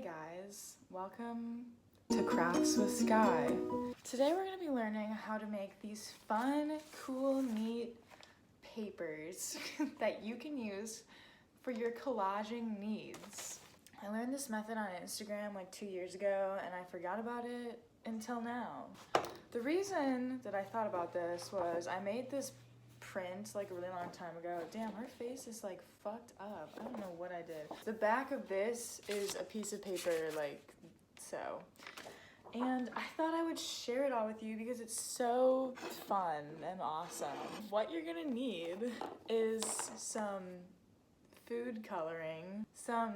guys, welcome to Crafts with Skye. Today we're going to be learning how to make these fun, cool, neat papers that you can use for your collaging needs. I learned this method on Instagram like 2 years ago and I forgot about it until now. The reason that I thought about this was I made this print like a really long time ago. Damn, her face is like fucked up. I don't know what I did. The back of this is a piece of paper like so. And I thought I would share it all with you because it's so fun and awesome. What you're gonna need is some food coloring, some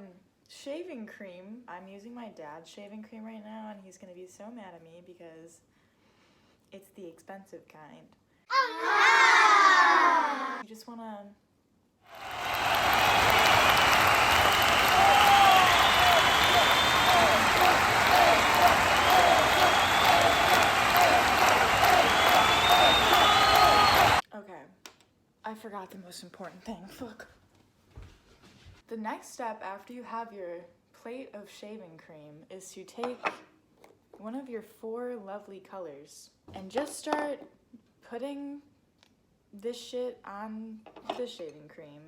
shaving cream. I'm using my dad's shaving cream right now and he's gonna be so mad at me because it's the expensive kind. You just wanna okay, I forgot the most important thing. Fuck. The next step after you have your plate of shaving cream is to take one of your 4 lovely colors and just start putting this shit on the shaving cream.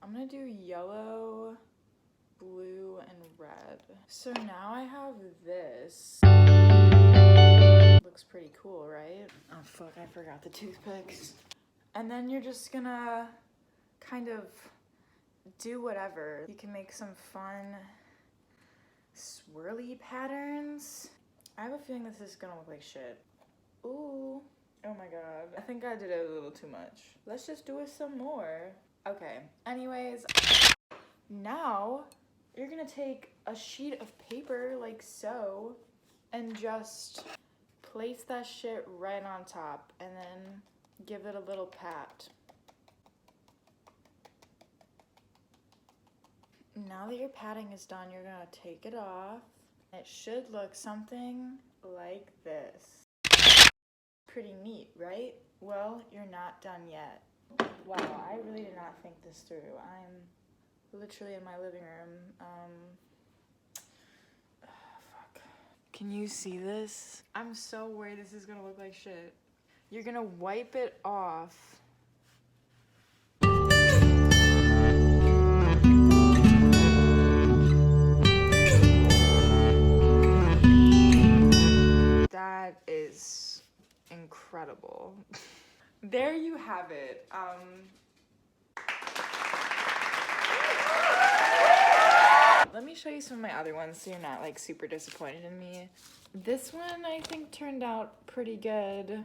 I'm gonna do yellow, blue, and red. So now I have this. Looks pretty cool, right? Oh fuck, I forgot the toothpicks. And then you're just gonna kind of do whatever. You can make some fun swirly patterns. I have a feeling this is gonna look like shit. Ooh. Oh my god. I think I did it a little too much. Let's just do it some more. Okay. Anyways, now you're gonna take a sheet of paper like so and just place that shit right on top and then give it a little pat. Now that your patting is done, you're gonna take it off. It should look something like this. Pretty neat, right? Well, you're not done yet. Wow, I really did not think this through. I'm literally in my living room. Fuck. Can you see this? I'm so worried this is gonna look like shit. You're gonna wipe it off. That is incredible. There you have it. Let me show you some of my other ones so you're not like super disappointed in me. This one I think turned out pretty good.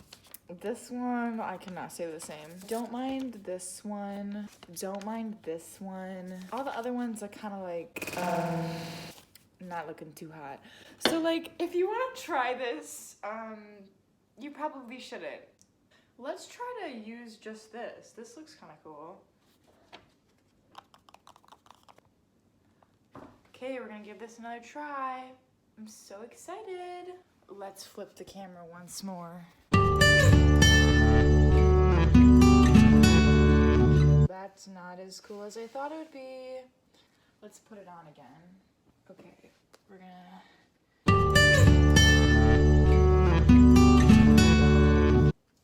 This one, I cannot say the same. Don't mind this one. Don't mind this one. All the other ones are kind of like, not looking too hot. So like, if you want to try this, you probably shouldn't. Let's try to use just this. This looks kind of cool. Okay, we're gonna give this another try. I'm so excited. Let's flip the camera once more. That's not as cool as I thought it would be. Let's put it on again. Okay, we're gonna...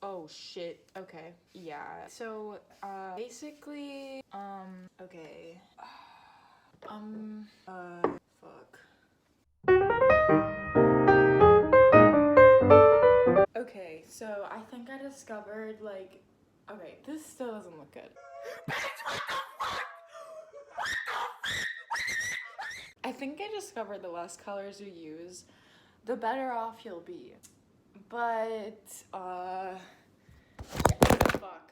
Oh shit, okay, yeah. So, basically, okay. Fuck. Okay, so I think I discovered, like, okay, this still doesn't look good. I think I discovered the less colors you use, the better off you'll be. But, yeah, fuck.